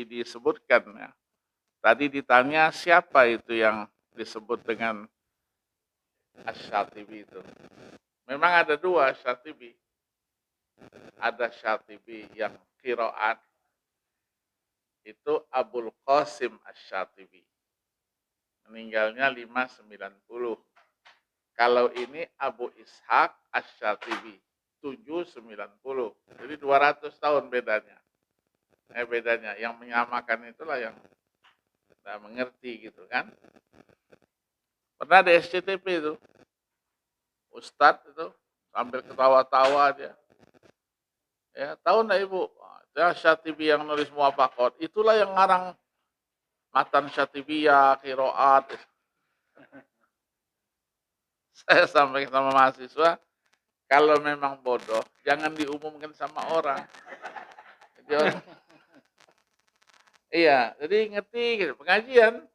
disebutkan ya. Tadi ditanya siapa itu yang disebut dengan Asy-Syatibi itu. Memang ada dua Syatibi. Ada Syatibi yang qiraat, itu Abul Qasim Asy-Syatibi. Meninggalnya 590. Kalau ini Abu Ishaq Asy-Syatibi 790. Jadi 200 tahun bedanya. Bedanya yang menyamakan itulah yang tidak mengerti gitu kan. Pernah di SCTV itu Ustadz itu sambil ketawa-tawa dia. Ya, tahu enggak Ibu? Ya, Syatibi yang nulis Muwafaqat. Itulah yang ngarang Matan Syatibiyah, Qiraat. Saya sampaikan sama mahasiswa, kalau memang bodoh, jangan diumumkan sama orang. Jadi orang iya, jadi ngerti gitu, pengajian.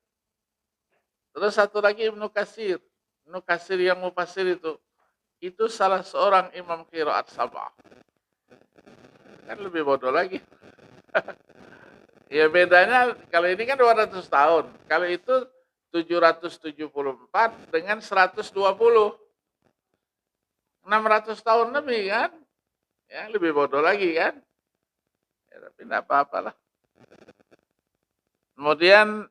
Terus satu lagi Ibnu Katsir. Ibnu Katsir yang mufassir itu salah seorang imam qiraat sab'ah. Kan lebih bodoh lagi. Ya bedanya kalau ini kan 200 tahun. Kalau itu 774 dengan 120. 600 tahun lebih kan? Ya, lebih bodoh lagi kan? Ya, tapi enggak apa-apalah. Kemudian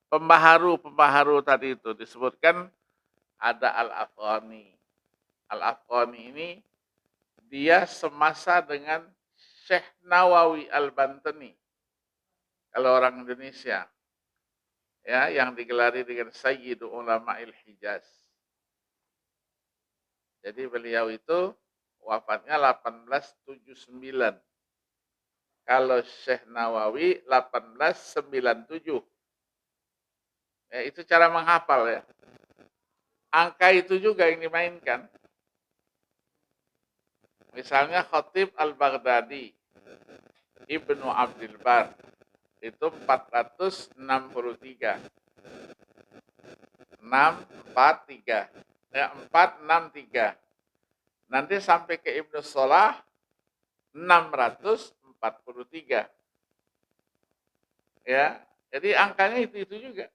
pembaharu tadi itu disebutkan ada Al-Afghani. Al-Afghani ini dia semasa dengan Syekh Nawawi Al-Bantani. Kalau orang Indonesia, ya, yang digelari dengan Sayyidu Ulama'il Hijaz. Jadi beliau itu wafatnya 1879. Kalau Syekh Nawawi 1897. Ya, itu cara menghafal ya. Angka itu juga yang dimainkan. Misalnya Khatib Al-Baghdadi, Ibnu Abdul Bar, itu 463. 643. Ya, 463. Nanti sampai ke Ibnu Salah 643. Ya, jadi angkanya itu juga.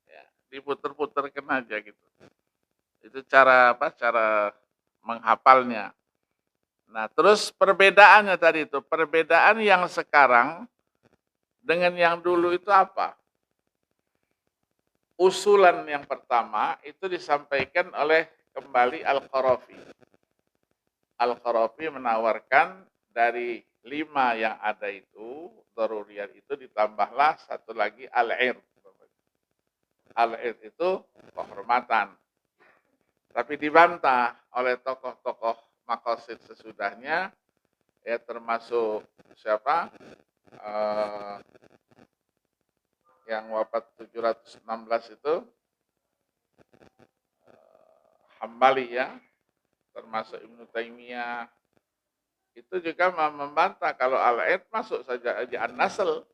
Ya, diputer-puterkan aja gitu. Itu cara apa? Cara menghafalnya. Nah, terus perbedaannya tadi itu, perbedaan yang sekarang dengan yang dulu itu apa? Usulan yang pertama itu disampaikan oleh kembali Al-Qarafi. Al-Qarafi menawarkan dari 5 yang ada itu, daruriyat itu ditambahlah satu lagi al-ird. Al-ird itu kehormatan. Tapi dibantah oleh tokoh-tokoh maqasid sesudahnya, ya termasuk siapa? Yang wafat 716 itu Hambali ya, termasuk Ibnu Taimiyah. Itu juga membantah kalau al-aid masuk saja aja an-nasl.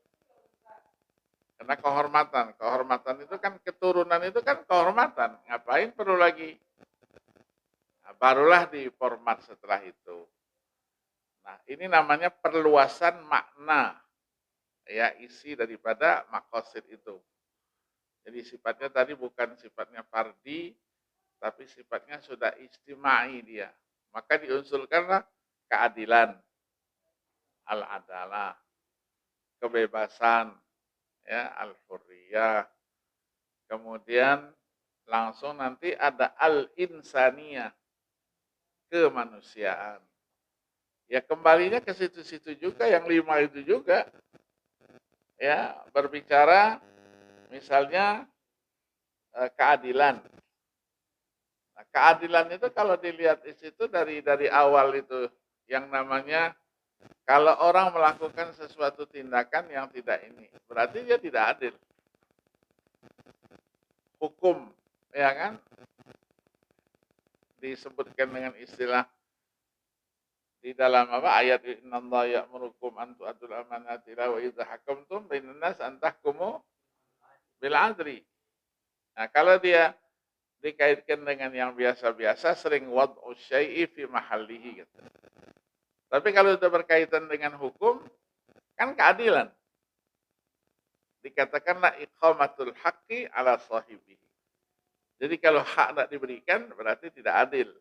Karena kehormatan itu kan keturunan itu kan kehormatan. Ngapain perlu lagi? Nah, barulah di format setelah itu. Nah, ini namanya perluasan makna ya isi daripada maqasid itu. Jadi sifatnya tadi bukan sifatnya fardi, tapi sifatnya sudah istimai dia. Maka diunsurkanlah keadilan, al-adalah, kebebasan, ya, al-hurriyah. Kemudian langsung nanti ada al-insaniyah, kemanusiaan. Ya kembalinya ke situ-situ juga, yang 5 itu juga. Ya, berbicara misalnya keadilan. Nah, keadilan itu kalau dilihat di situ dari awal itu yang namanya kalau orang melakukan sesuatu tindakan yang tidak ini, berarti dia tidak adil. Hukum, ya kan? Disebutkan dengan istilah di dalam apa ayat innallaha ya'murukum an tu'addul amanati wa idza hakamtum bainan nas an tahkumu bil adli. Nah, kalau dia dikaitkan dengan yang biasa-biasa sering wad'u syai'i fi mahallihi gitu. Tapi kalau itu berkaitan dengan hukum, Kan keadilan. Dikatakanlah iqamatul haqqi ala sahibihi. Jadi kalau hak tidak diberikan berarti tidak adil.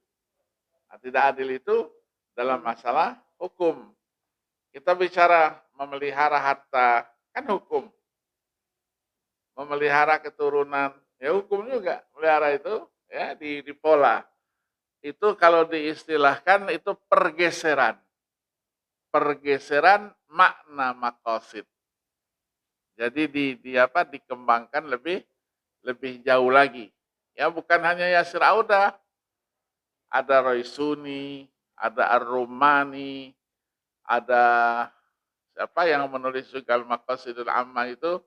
Nah, tidak adil itu dalam masalah hukum. Kita bicara memelihara harta, kan hukum. Memelihara keturunan, ya hukum juga. Melihara itu ya di pola. Itu kalau diistilahkan itu pergeseran. Pergeseran makna maqasid. Jadi dikembangkan lebih jauh lagi. Ya bukan hanya Yasir Auda, ada Roy Suni, ada Ar-Rumani, ada siapa yang menulis juga Al-Maqasidul Amma itu,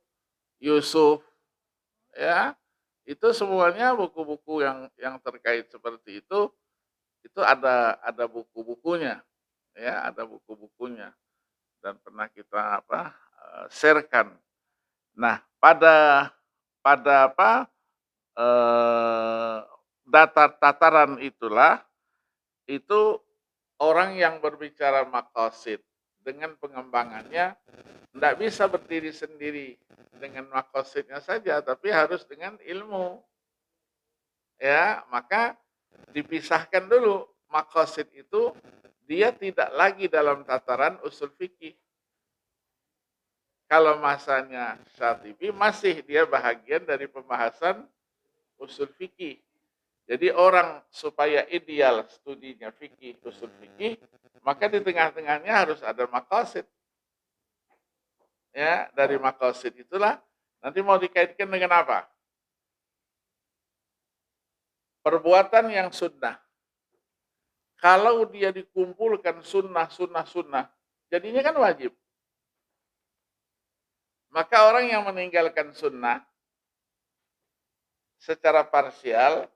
Yusuf, ya itu semuanya buku-buku yang terkait seperti itu ada buku-bukunya, ya ada buku-bukunya dan pernah kita sharekan. Nah pada tataran itulah itu orang yang berbicara maqasid dengan pengembangannya tidak bisa berdiri sendiri dengan maqasidnya saja, tapi harus dengan ilmu. Ya, maka dipisahkan dulu maqasid itu dia tidak lagi dalam tataran usul fikih. Kalau masanya Syatibi masih dia bahagian dari pembahasan usul fikih. Jadi orang supaya ideal studinya fikih, usul fikih, maka di tengah-tengahnya harus ada maqasid. Ya, dari maqasid itulah nanti mau dikaitkan dengan apa? Perbuatan yang sunnah. Kalau dia dikumpulkan sunnah, jadinya kan wajib. Maka orang yang meninggalkan sunnah secara parsial,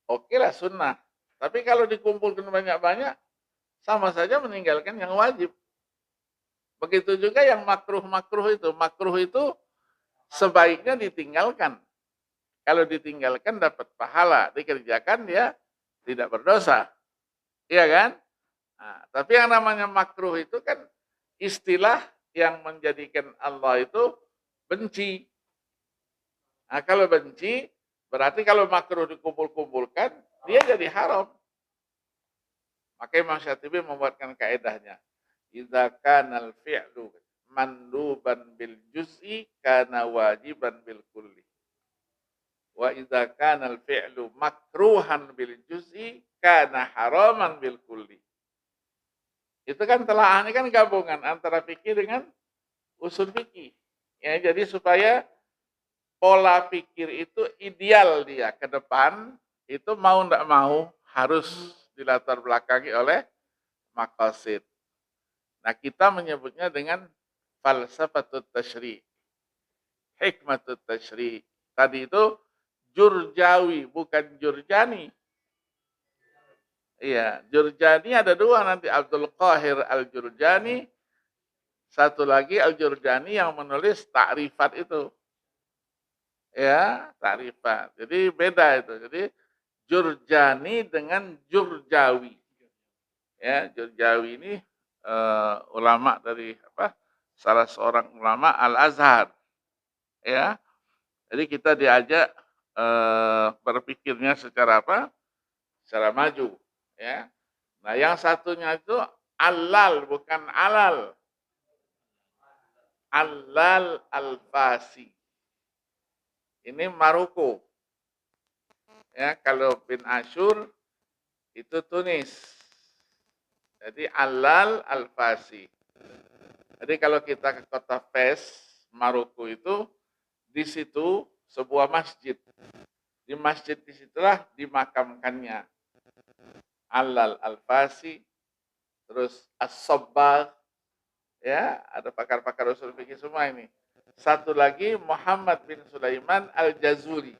oke lah sunnah. Tapi kalau dikumpulkan banyak-banyak, sama saja meninggalkan yang wajib. Begitu juga yang makruh itu sebaiknya ditinggalkan. Kalau ditinggalkan dapat pahala, dikerjakan dia tidak berdosa. Iya kan? Nah, tapi yang namanya makruh itu kan istilah yang menjadikan Allah itu benci. Nah, kalau benci, berarti kalau makruh dikumpul-kumpulkan, dia jadi haram. Maka Imam Syatibi membuatkan kaedahnya. Idza kanal fi'lu manduban bil juz'i kana wajiban bil kulli. Wa idza kanal fi'lu makruhan bil juz'i kana haraman bil kulli. Itu kan telaah ini kan gabungan antara fikih dengan usul fikih. Ya, jadi supaya pola pikir itu ideal dia ke depan, itu mau enggak mau harus dilatar belakangi oleh maqasid. Nah, kita menyebutnya dengan falsafatut tasyri', hikmatut tasyri'. Tadi itu Jurjawi, bukan Jurjani. Iya, Jurjani ada dua nanti, Abdul Qahir Al-Jurjani, satu lagi Al-Jurjani yang menulis takrifat itu. Ya, takrifat. Jadi beda itu. Jadi Jurjani dengan Jurjawi. Ya, Jurjawi ini ulama dari salah seorang ulama Al-Azhar. Ya. Jadi kita diajak berpikirnya secara secara maju, ya. Nah, yang satunya itu alal bukan alal. Alal al-Fasi. Ini Maroko. Ya, kalau bin Ashur itu Tunis. Jadi alal al-Fasi. Jadi kalau kita ke kota Fes, Maroko itu di situ sebuah masjid. Di masjid disitulah dimakamkannya Alal Al-Fasi, terus As-Sabbagh, ya ada pakar-pakar usul fikih semua ini. Satu lagi Muhammad bin Sulaiman Al-Jazuli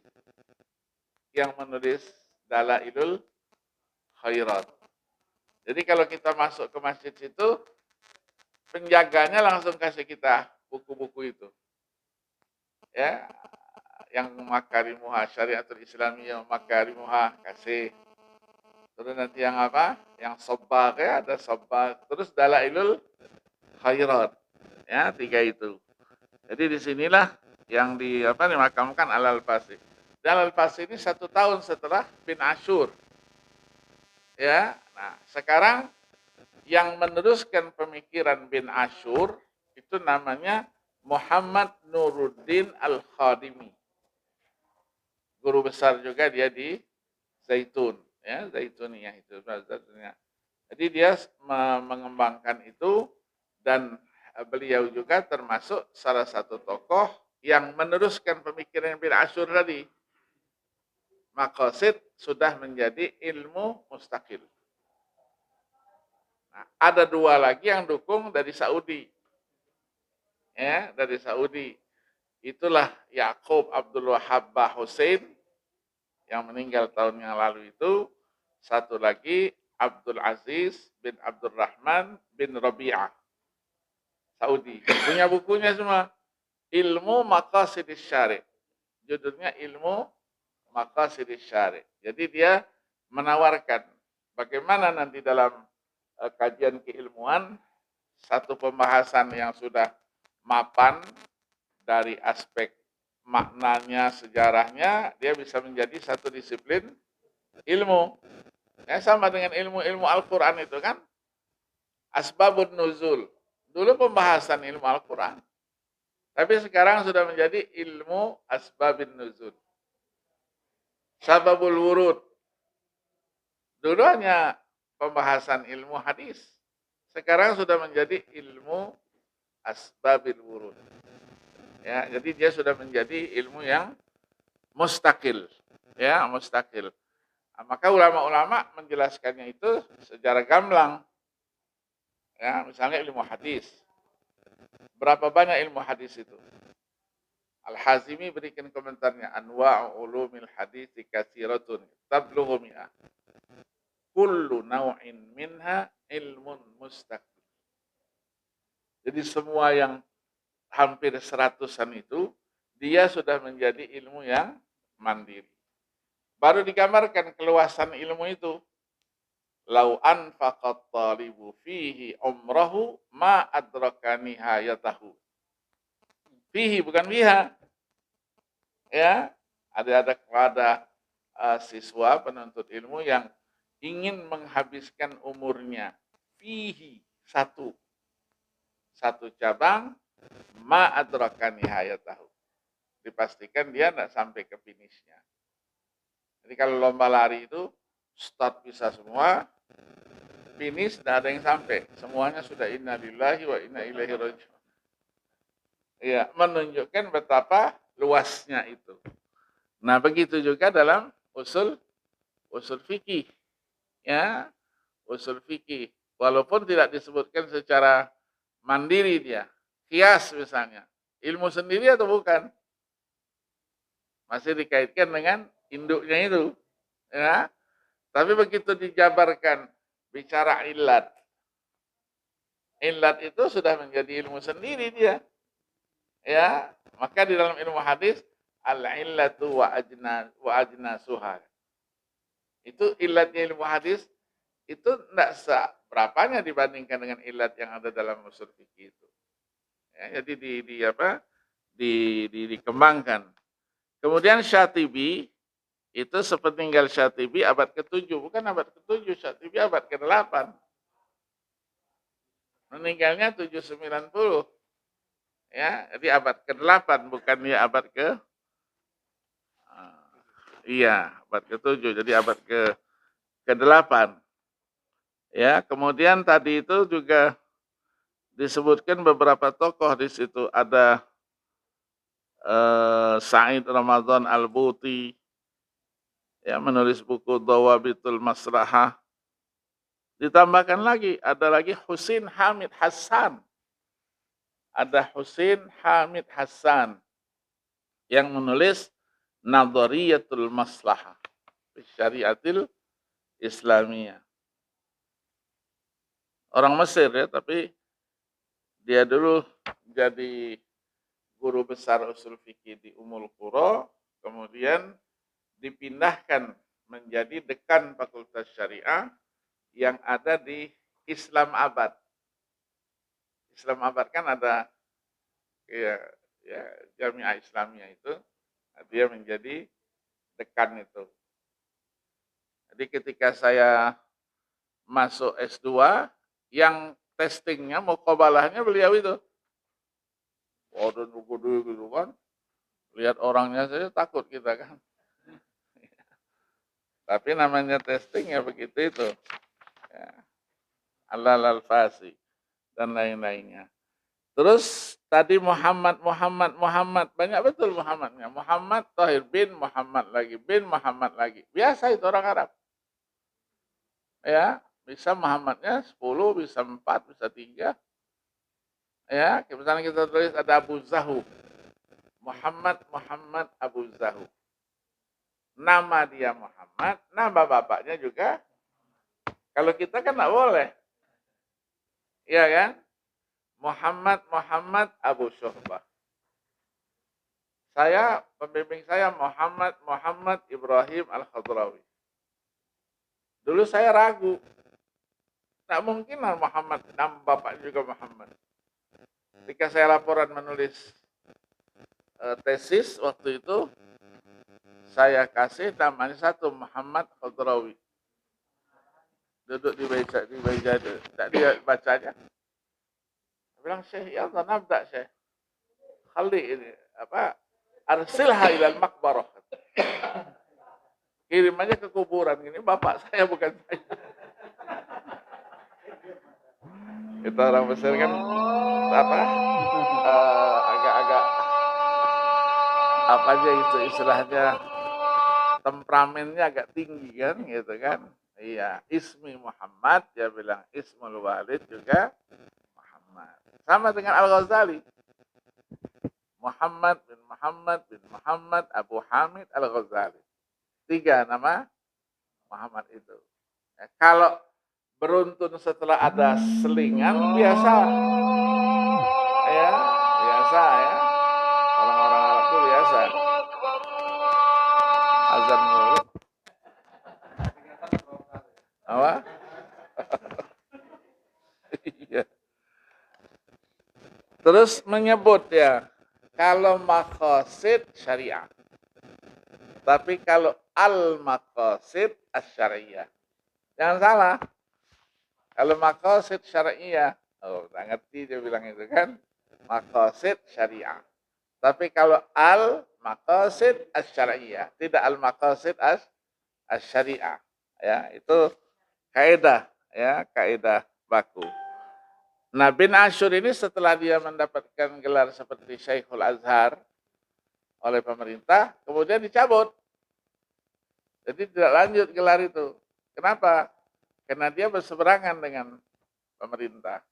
yang menulis Dalailul Khairat. Jadi kalau kita masuk ke masjid situ, penjaganya langsung kasih kita buku-buku itu. Ya, yang makarimuha syariatul islamiyah makarimuha kasih. Terus nanti yang Yang Sabbagh, ya ada Sabbagh. Terus Dalailul Khairat. Ya, 3 itu. Jadi disinilah yang dimakamkan Al-Alfasi. Dan Al-Alfasi ini 1 tahun setelah bin Asyur. Ya, nah sekarang yang meneruskan pemikiran bin Asyur itu namanya Muhammad Nuruddin Al-Khadimi. Guru besar juga dia di Zaitun, ya, Zaituniyah itu. Jadi dia mengembangkan itu dan beliau juga termasuk salah satu tokoh yang meneruskan pemikiran bin Asyur tadi. Maqasid sudah menjadi ilmu mustaqil. Nah, ada 2 lagi yang dukung dari Saudi. Ya, dari Saudi. Itulah Yaqub Abdul Wahhab Hussein yang meninggal tahun yang lalu itu. Satu lagi Abdul Aziz bin Abdul Rahman bin Rabi'ah. Saudi. Punya bukunya semua. Ilmu Maqasidis Syari'. Judulnya Ilmu Maqasidis Syari'. Jadi dia menawarkan bagaimana nanti dalam kajian keilmuan satu pembahasan yang sudah mapan dari aspek maknanya, sejarahnya, dia bisa menjadi satu disiplin ilmu. Ya, sama dengan ilmu-ilmu Al-Quran itu kan, asbabun nuzul. Dulu pembahasan ilmu Al-Quran. Tapi sekarang sudah menjadi ilmu asbabun nuzul. Sababul wurud. Dulu hanya pembahasan ilmu hadis. Sekarang sudah menjadi ilmu asbabil wurud. Ya, jadi dia sudah menjadi ilmu yang mustaqil. Ya, mustaqil. Nah, maka ulama-ulama menjelaskannya itu secara gamblang. Ya, misalnya ilmu hadis. Berapa banyak ilmu hadis itu? Al-Hazimi berikan komentarnya, anwa'u ulumil hadis katsiratun tablughu mi'ah. Kullu naw'in minha ilmun mustaqil. Jadi semua yang hampir 100-an itu dia sudah menjadi ilmu yang mandiri. Baru digambarkan keluasan ilmu itu. Lau anfaqat talibu fihi umrahu ma adraka nihayatahu. Fihi bukan biha. Ya, ada siswa penuntut ilmu yang ingin menghabiskan umurnya fihi satu cabang ma adraka nihayatahu. Dipastikan dia tidak sampai ke finishnya. Jadi kalau lomba lari itu start bisa semua, finish tidak ada yang sampai. Semuanya sudah inna lillahi wa inna ilaihi raji'un. Ya, menunjukkan betapa luasnya itu. Nah, begitu juga dalam usul fikih. Ya, usul fikih. Walaupun tidak disebutkan secara mandiri dia. Qiyas misalnya. Ilmu sendiri atau bukan? Masih dikaitkan dengan induknya itu. Ya. Tapi begitu dijabarkan bicara illat. Illat itu sudah menjadi ilmu sendiri dia. Ya, maka di dalam ilmu hadis al-illatu wa ajnasuha. Itu illatnya ilmu hadis itu tidak seberapanya dibandingkan dengan illat yang ada dalam usul fikih itu. Ya, jadi dikembangkan. Kemudian Syatibi itu sepeninggal Syatibi abad ke-7, bukan abad ke-7, Syatibi abad ke-8. Meninggalnya 790. Ya, jadi abad ke-8 bukan ya abad abad ke-7, jadi abad ke-8. Ya, kemudian tadi itu juga disebutkan beberapa tokoh di situ, ada Said Ramadan Al-Buti, ya, menulis buku Dawabitul Maslahah. Ditambahkan lagi, ada lagi Husin Hamid Hasan. Ada Husin Hamid Hasan yang menulis Nadhariyatul Maslahah Syariatil Islamiyah. Orang Mesir ya, tapi dia dulu jadi guru besar usul fikih di Ummul Qura, kemudian dipindahkan menjadi dekan Fakultas Syariah yang ada di Islamabad. Islamabad kan ada ya, ya Jamiah Islamiyah itu, dia menjadi dekan itu. Jadi ketika saya masuk S2, yang testingnya, muqabalahnya beliau itu. Waduh, gede gitu kan. Lihat orangnya saja takut kita kan. Tapi namanya testing ya begitu itu. Ya. Al-Fasi dan lain-lainnya. Terus tadi Muhammad. Banyak betul Muhammadnya. Muhammad Tahir bin Muhammad lagi. Biasa itu orang Arab. Ya, bisa Muhammadnya 10, bisa 4, bisa 3. Ya, misalnya kita tulis ada Abu Zahu. Muhammad Abu Zahu. Nama dia Muhammad, nama bapaknya juga. Kalau kita kan nggak boleh. Iya kan? Muhammad Abu Syuhbah. Pembimbing saya Muhammad Ibrahim Al-Khadrawi. Dulu saya ragu. Tak mungkin lah Muhammad, nama bapak juga Muhammad. Ketika saya laporan menulis tesis waktu itu, saya kasih namanya satu, Muhammad Khadrawi. Duduk di meja itu, tak dia bacanya. Saya bilang, Syekh, ya Allah, nabda Syekh. Khali ini, arsilha ilal makbarah. Kirim aja ke kuburan, ini bapak saya bukan saya. Kita orang Mesir kan, agak-agak, apa aja itu istilahnya, temperamennya agak tinggi kan, gitu kan. Iya, Ismi Muhammad, dia bilang Ismul Walid juga Muhammad. Sama dengan Al-Ghazali. Muhammad bin Muhammad Abu Hamid Al-Ghazali. 3 nama Muhammad itu. Ya, kalau beruntun setelah ada selingan, biasa. Ya, biasa ya. Orang-orang Arab itu biasa. Azan dulu. Apa? Iya. Terus menyebut ya, kalau maqasid syariah. Tapi kalau al-maqasid asy-syariah. Jangan salah. Kalau maqasid syariah, tak ngerti dia bilang itu kan, maqasid syariah. Tapi kalau al-maqasid asy-syariah, tidak al-maqasid asy-syariah. Ya, itu kaidah ya, kaidah baku. Nah, bin Asyur ini setelah dia mendapatkan gelar seperti Syekhul Azhar oleh pemerintah, kemudian dicabut. Jadi tidak lanjut gelar itu. Kenapa? Karena dia berseberangan dengan pemerintah.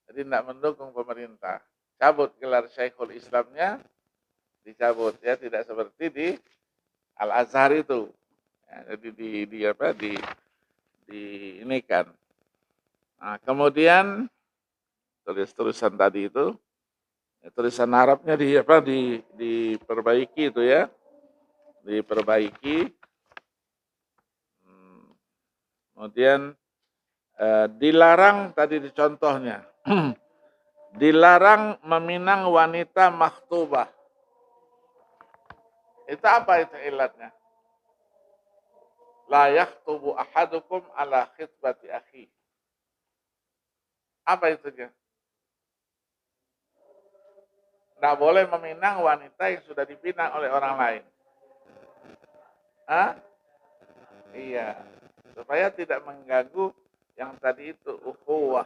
Jadi tidak mendukung pemerintah. Cabut gelar Syekhul Islamnya, dicabut ya, tidak seperti di Al-Azhar itu. Ya, jadi di ini kan. Nah, kemudian tulisan tadi itu, tulisan Arabnya diperbaiki itu ya, diperbaiki. Kemudian dilarang tadi di contohnya, dilarang meminang wanita makhtubah. Itu apa itu ilatnya? La yakhtubu ahadukum ala khitbati akhi. Apa itu dia? Tidak boleh meminang wanita yang sudah dipinang oleh orang lain. Hah? Iya. Supaya tidak mengganggu yang tadi itu ukhuwah.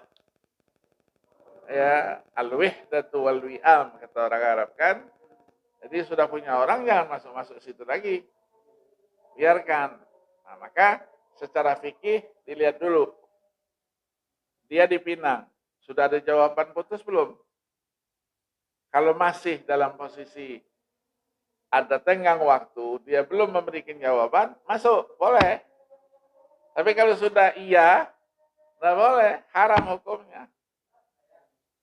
Ya, al-wihdatu wal wi'am kata orang Arab kan. Jadi sudah punya orang jangan masuk-masuk situ lagi. Biarkan. Nah, maka secara fikih dilihat dulu. Dia dipinang. Sudah ada jawaban putus belum? Kalau masih dalam posisi ada tenggang waktu, dia belum memberikan jawaban, masuk, boleh. Tapi kalau sudah iya, tidak boleh, haram hukumnya.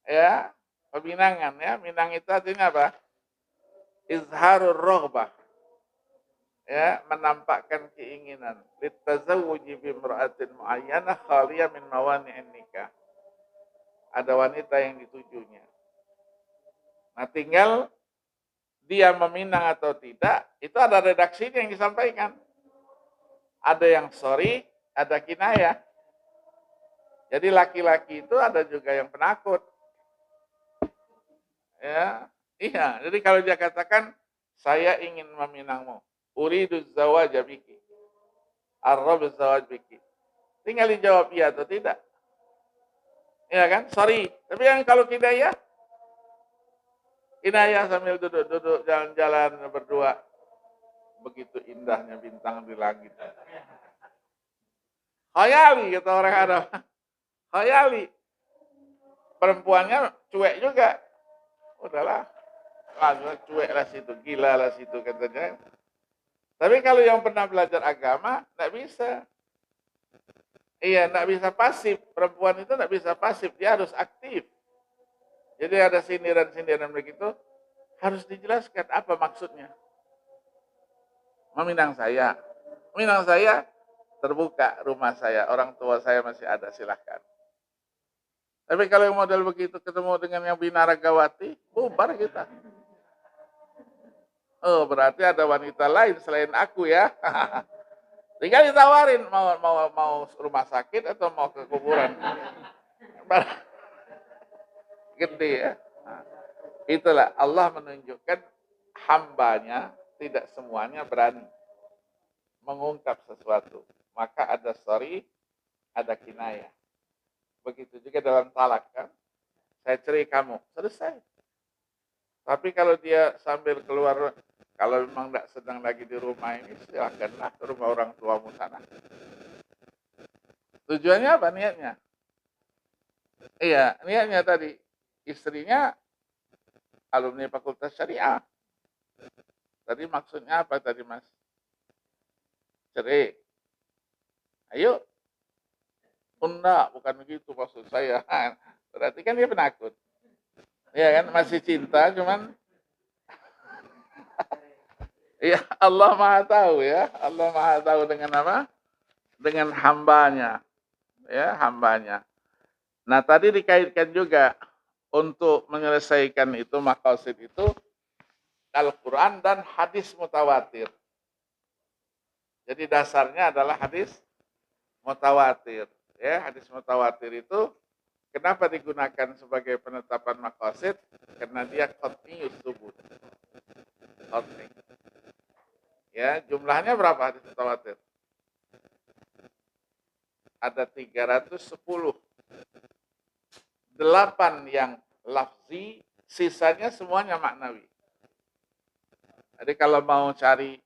Ya, peminangan ya, minang itu artinya apa? Izharur rohbah. Ya, menampakkan keinginan. Litazawuji bimra'atin mu'ayyanah khaliyah min mawani'in nikah. Ada wanita yang ditujunya. Nah, tinggal dia meminang atau tidak, itu ada redaksinya yang disampaikan. Ada yang sorry, ada kinayah. Jadi laki-laki itu ada juga yang penakut. Ya, iya. Jadi kalau dia katakan, saya ingin meminangmu. Uridu zawaja biki. Arrob zawaj biki. Tinggal dijawab iya atau tidak. Iya kan? Sorry. Tapi yang kalau kinayah sambil duduk-duduk jalan-jalan berdua. Begitu indahnya bintang di langit. Khayali kata orang Arab. Khayali. Perempuannya cuek juga. Udahlah. Cuek lah situ. Gila lah situ katanya. Tapi kalau yang pernah belajar agama, tidak bisa. Iya, tidak bisa pasif. Perempuan itu tidak bisa pasif. Dia harus aktif. Jadi ada sindiran-sindiran begitu. Harus dijelaskan apa maksudnya. Meminang saya. Meminang saya, terbuka rumah saya. Orang tua saya masih ada, silahkan. Tapi kalau yang model begitu ketemu dengan yang binaragawati, bubar kita. Oh, berarti ada wanita lain selain aku ya. Tinggal ditawarin mau rumah sakit atau mau ke kuburan. Gede ya. Nah, itulah Allah menunjukkan hambanya tidak semuanya berani mengungkap sesuatu. Maka ada sorry, ada kinayah. Begitu juga dalam talak kan. Saya cerai kamu, selesai. Tapi kalau dia sambil keluar, kalau memang tidak sedang lagi di rumah ini, silakanlah ke rumah orang tuamu sana. Tujuannya apa niatnya? Iya, niatnya tadi istrinya alumni Fakultas Syariah. Tadi maksudnya apa tadi Mas? Cerai. Ayo. Enggak, bukan begitu maksud saya. Berarti kan dia penakut. Iya kan, masih cinta cuman ya Allah Maha tahu ya. Allah Maha tahu dengan apa? Dengan hambanya. Ya, hambanya. Nah, tadi dikaitkan juga untuk menyelesaikan itu maqasid itu Al-Qur'an dan hadis mutawatir. Jadi dasarnya adalah hadis mutawatir. Ya, hadis mutawatir itu kenapa digunakan sebagai penetapan maqasid? Karena dia qat'iyus subut. Qat'i. Ya, jumlahnya berapa hadis mutawatir? Ada 310. 8 yang lafzi, sisanya semuanya maknawi. Jadi kalau mau cari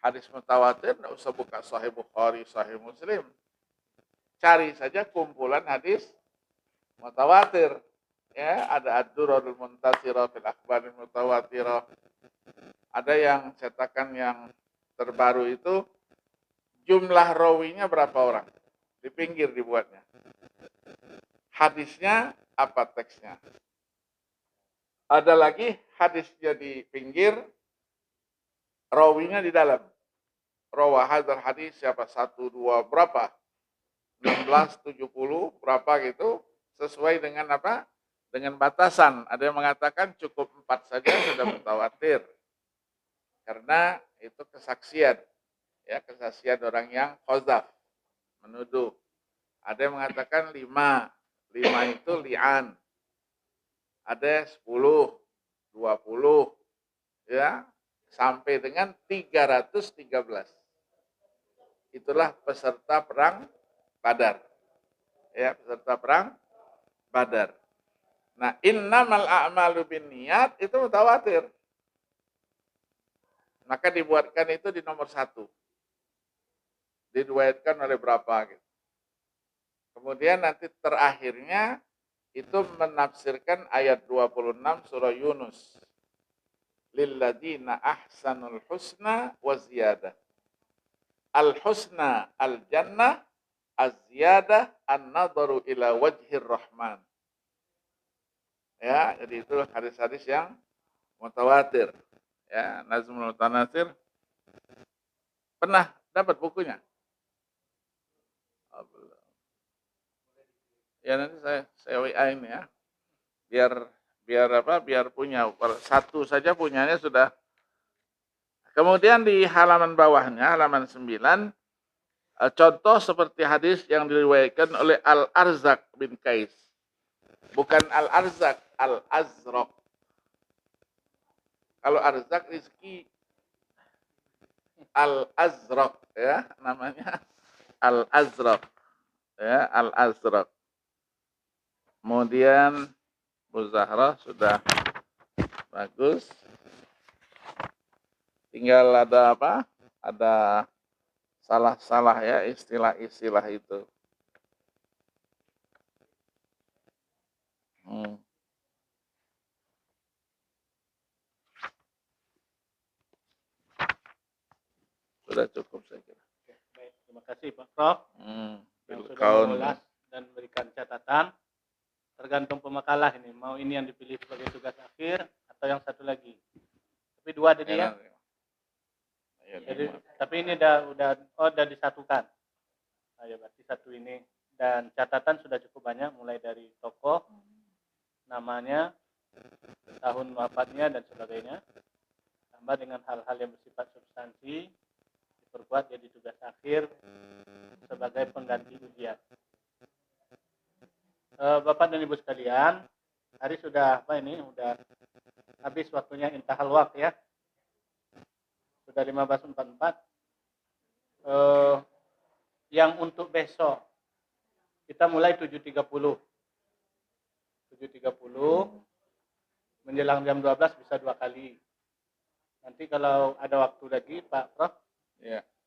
hadis mutawatir, tidak usah buka Sahih Bukhari, Sahih Muslim. Cari saja kumpulan hadis mutawatir. Ya, ada Ad-Durarul Muntasirah fil Akhbaril Mutawatirah. Ada yang cetakan yang terbaru itu jumlah rawinya berapa orang? Di pinggir dibuatnya. Hadisnya apa teksnya? Ada lagi hadisnya di pinggir, rawinya di dalam. Rawah hadzal hadis siapa? 1, 2, berapa? 16, 70, berapa gitu. Sesuai dengan apa? Dengan batasan. Ada yang mengatakan cukup 4 saja sudah mutawatir. Karena itu kesaksian. Ya, kesaksian orang yang qadzaf, menuduh. Ada yang mengatakan 5. 5 itu li'an. Ada 10, 20, ya, sampai dengan 313. Itulah peserta perang Badar. Ya, peserta perang Badar. Nah, innamal a'malu binniyat itu mutawatir. Maka dibuatkan itu di nomor 1. Diriwayatkan oleh berapa gitu. Kemudian nanti terakhirnya itu menafsirkan ayat 26 surah Yunus. Lilladzina ahsanul husna wa ziyadah. Al-husna al-jannah, az-ziyadah an-nadharu ila wajhir rahman. Ya, jadi itu hadis-hadis yang mutawatir. Ya, Nazmul Mutanasir. Pernah dapat bukunya? Oh, belum. Ya nanti saya WA ini ya. Biar Biar apa? Biar punya. Satu saja punyanya sudah. Kemudian di halaman bawahnya, halaman 9, contoh seperti hadis yang diriwayatkan oleh Al-Arzaq bin Qais. Bukan Al-Arzaq, Al-Azraq. Kalau Arzaq rezeki, Al-Azraq ya namanya, Al-Azraq ya, Al-Azraq. Kemudian Bu Zahra sudah bagus. Tinggal ada apa? Ada salah-salah ya istilah-istilah itu. Sudah cukup saya kira. Baik, terima kasih Pak Prof. Yang sudah mengulas dan memberikan catatan. Tergantung pemakalah ini, mau ini yang dipilih sebagai tugas akhir atau yang satu lagi. Tapi dua tadi ya. Jadi, tapi ini udah disatukan. Nah, ya berarti satu ini, dan catatan sudah cukup banyak, mulai dari tokoh, namanya, tahun wafatnya dan sebagainya. Tambah dengan hal-hal yang bersifat substansi, diperbuat jadi tugas akhir sebagai pengganti ujian. Bapak dan Ibu sekalian, hari sudah udah habis waktunya intahal waqt ya. Sudah 15.44. Yang untuk besok kita mulai 7.30. 7.30 menjelang jam 12 bisa 2 kali. Nanti kalau ada waktu lagi Pak Prof, ya,